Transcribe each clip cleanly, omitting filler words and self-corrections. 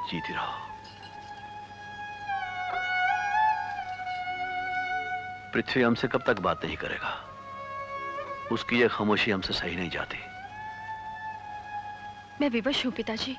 जीती रहो। पृथ्वी हमसे कब तक बात नहीं करेगा? उसकी ये खामोशी हमसे सही नहीं जाती। मैं विवश हूं पिताजी।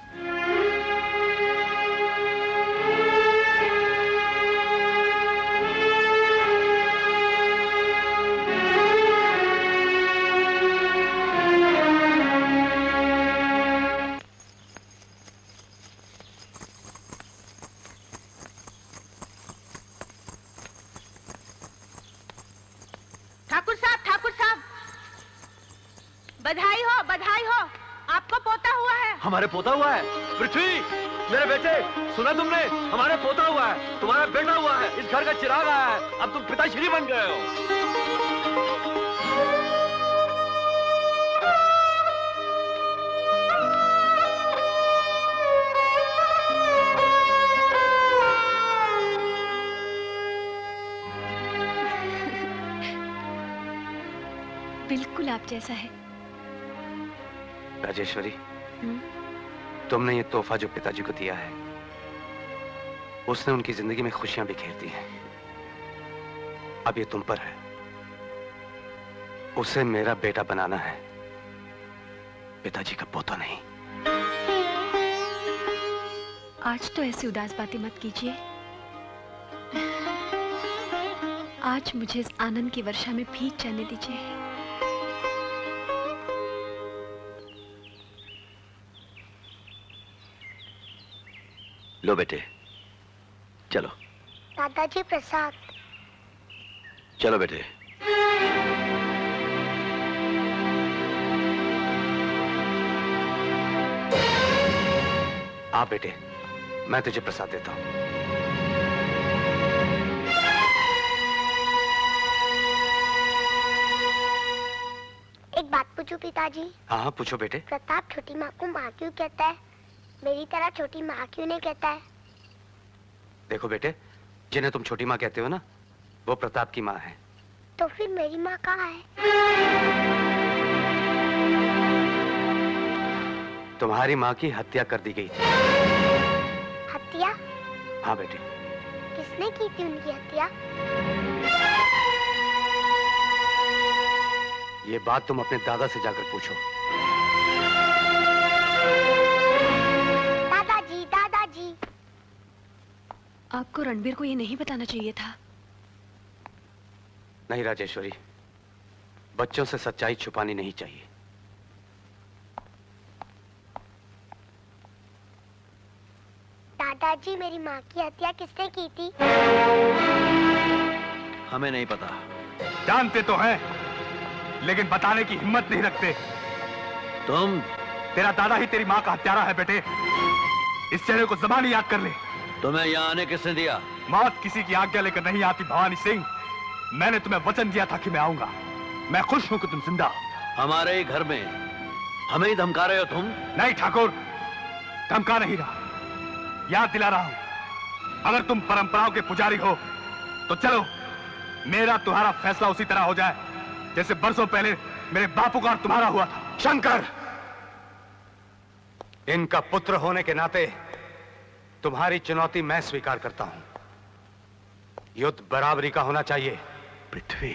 हमारे पोता हुआ है। पृथ्वी, मेरे बेटे, सुना तुमने? हमारे पोता हुआ है, तुम्हारा बेटा हुआ है, इस घर का चिराग आया है, अब तुम पिताश्री बन गए हो। बिल्कुल आप जैसा है। राजेश्वरी, तुमने ये तोहफा जो पिताजी को दिया है, उसने उनकी जिंदगी में खुशियां बिखेर दी हैं। अब ये तुम पर है, उसे मेरा बेटा बनाना है, पिताजी का पोता नहीं। आज तो ऐसी उदास बातें मत कीजिए। आज मुझे इस आनंद की वर्षा में भीग जाने दीजिए। लो बेटे, चलो। दादाजी प्रसाद। चलो बेटे। आ बेटे, मैं तुझे प्रसाद देता हूं। एक बात पूछूं पिताजी? हाँ हाँ पूछो बेटे। प्रताप छोटी माँ को माँ क्यों कहता है? मेरी तरह छोटी माँ क्यों नहीं कहता है? देखो बेटे, जिन्हें तुम छोटी माँ कहते हो ना, वो प्रताप की माँ है। तो फिर मेरी माँ कहाँ है? तुम्हारी माँ की हत्या कर दी गई थी। हत्या? हाँ बेटे। किसने की थी उनकी हत्या? ये बात तुम अपने दादा से जाकर पूछो। दादाजी, दादाजी। आपको रणबीर को ये नहीं बताना चाहिए था। नहीं राजेश्वरी, बच्चों से सच्चाई छुपानी नहीं चाहिए। दादाजी, मेरी माँ की हत्या किसने की थी? हमें नहीं पता। जानते तो हैं, लेकिन बताने की हिम्मत नहीं रखते। तुम? तेरा दादा ही तेरी माँ का हत्यारा है बेटे। इस चेहरे को ज़बानी याद कर ले। तुम्हें यहाँ आने किसने दिया? मौत किसी की आज्ञा लेकर नहीं आती भवानी सिंह। मैंने तुम्हें वचन दिया था कि मैं आऊंगा। मैं खुश हूं कि तुम जिंदा। हमारे ही घर में हमें ही धमका रहे हो तुम? नहीं ठाकुर, धमका नहीं रहा, याद दिला रहा हूं। अगर तुम परंपराओं के पुजारी हो तो चलो, मेरा तुम्हारा फैसला उसी तरह हो जाए जैसे बरसों पहले मेरे बापू का और तुम्हारा हुआ था। शंकर, इनका पुत्र होने के नाते तुम्हारी चुनौती मैं स्वीकार करता हूं। युद्ध बराबरी का होना चाहिए। पृथ्वी,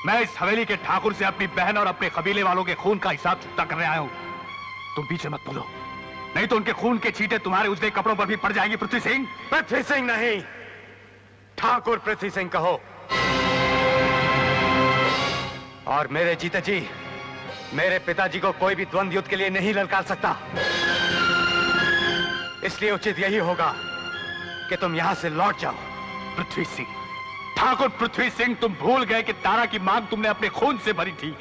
मैं इस हवेली के ठाकुर से अपनी बहन और अपने कबीले वालों के खून का हिसाब चुकता करने आया हूं। तुम पीछे मत बोलो, नहीं तो उनके खून के छींटे तुम्हारे उजले कपड़ों पर भी पड़ जाएंगी। पृथ्वी सिंह। पृथ्वी सिंह नहीं, ठाकुर पृथ्वी सिंह कहो। और मेरे जीते जी मेरे पिताजी को कोई भी द्वंद्व युद्ध के लिए नहीं ललकार सकता। इसलिए उचित यही होगा कि तुम यहां से लौट जाओ। पृथ्वी सिंह, ठाकुर पृथ्वी सिंह, तुम भूल गए कि तारा की मांग तुमने अपने खून से भरी थी।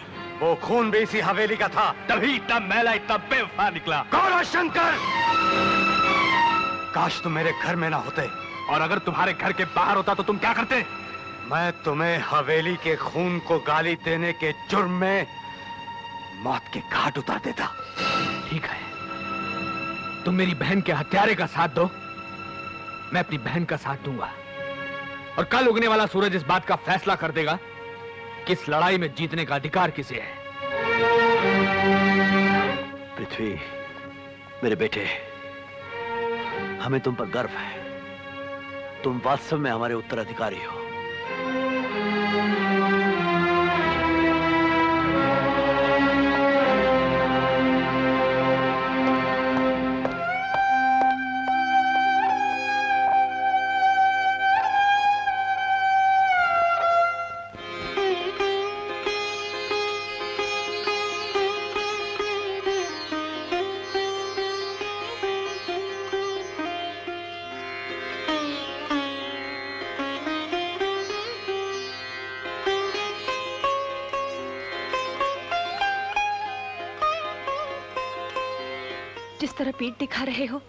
वो खून भी इसी हवेली का था। तभी इतना मैला, इतना बेवफा निकला। कौन शंकर? काश तुम मेरे घर में ना होते। और अगर तुम्हारे घर के बाहर होता तो तुम क्या करते? मैं तुम्हें हवेली के खून को गाली देने के जुर्म में मौत के घाट उतार देता। ठीक है, तुम मेरी बहन के हत्यारे का साथ दो, मैं अपनी बहन का साथ दूंगा। और कल उगने वाला सूरज इस बात का फैसला कर देगा कि इस लड़ाई में जीतने का अधिकार किसे है। पृथ्वी, मेरे बेटे, हमें तुम पर गर्व है। तुम वास्तव में हमारे उत्तराधिकारी हो। जिस तरह पीठ दिखा रहे हो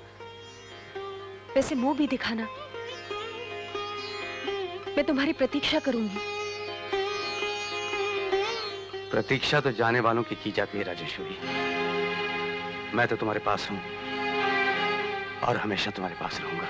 वैसे मुंह भी दिखाना। मैं तुम्हारी प्रतीक्षा करूंगी। प्रतीक्षा तो जाने वालों की जाती है राजेश्वरी। मैं तो तुम्हारे पास हूं और हमेशा तुम्हारे पास रहूंगा।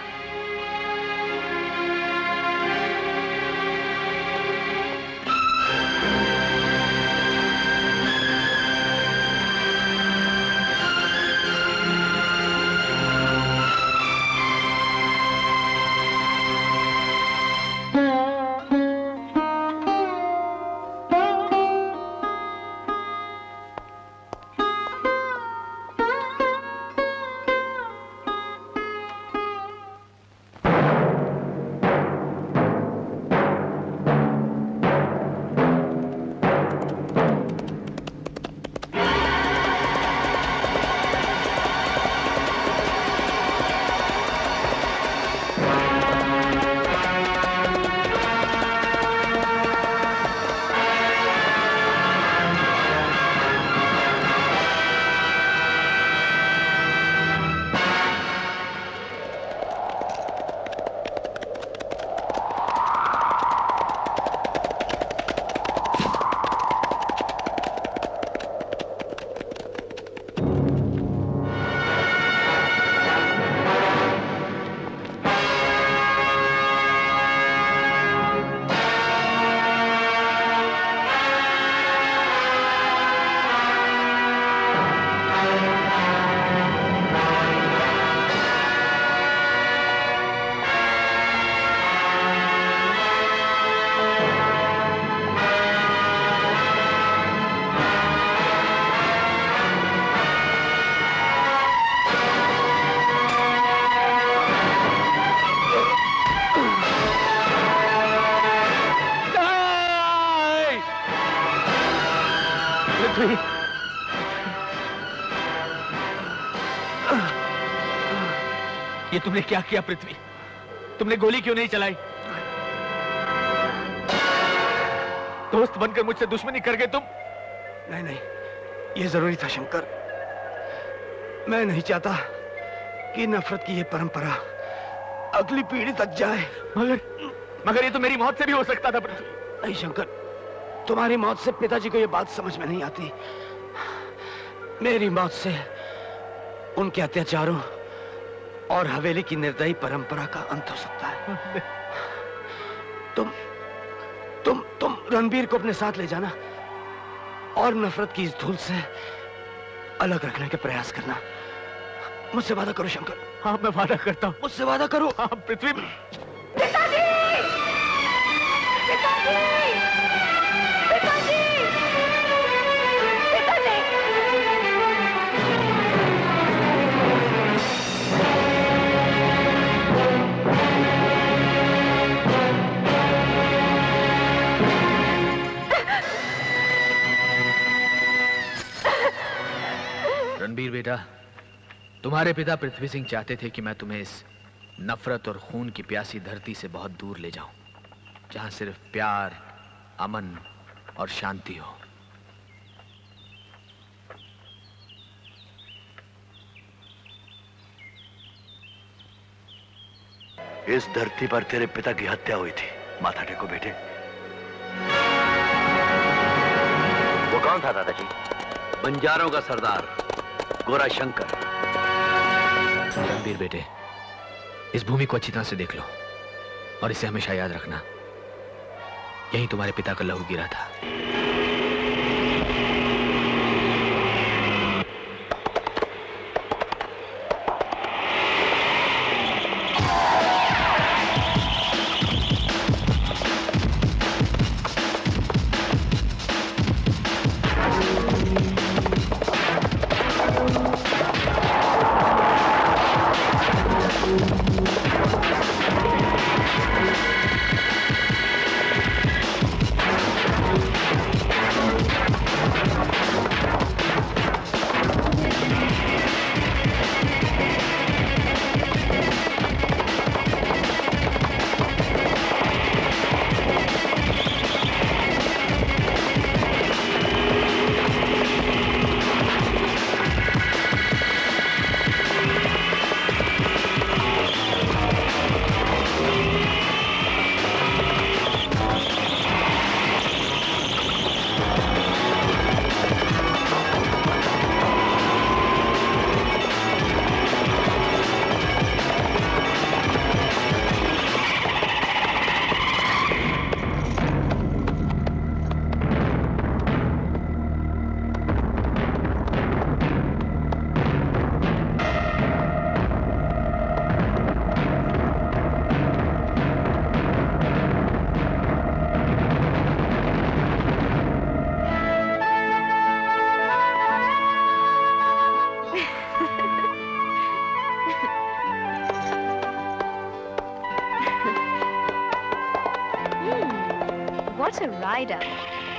ये तुमने क्या किया पृथ्वी? तुमने गोली क्यों नहीं चलाई? दोस्त बनकर मुझसे दुश्मनी कर गए तुम। नहीं नहीं, ये जरूरी था शंकर। मैं नहीं चाहता कि नफरत की ये परंपरा अगली पीढ़ी तक जाए। मगर ये तो मेरी मौत से भी हो सकता था पृथ्वी। नहीं शंकर, तुम्हारी मौत से पिताजी को ये बात समझ में नहीं आती। मेरी मौत से उनके अत्याचारों और हवेली की निर्दयी परंपरा का अंत हो सकता है। तुम रणबीर को अपने साथ ले जाना और नफरत की इस धूल से अलग रखने के प्रयास करना। मुझसे वादा करो शंकर। हाँ, मैं वादा करता हूँ। मुझसे वादा करो। हाँ पृथ्वी। पिताजी! पिताजी! पिताजी! पिताजी! रणबीर बेटा, तुम्हारे पिता पृथ्वी सिंह चाहते थे कि मैं तुम्हें इस नफरत और खून की प्यासी धरती से बहुत दूर ले जाऊं, जहां सिर्फ प्यार, अमन और शांति हो। इस धरती पर तेरे पिता की हत्या हुई थी। माथा टेको बेटे। वो कौन था दादाजी? बंजारों का सरदार गोरा शंकर। रणबीर बेटे, इस भूमि को अच्छी तरह से देख लो और इसे हमेशा याद रखना। यहीं तुम्हारे पिता का लहू गिरा था। What a rider!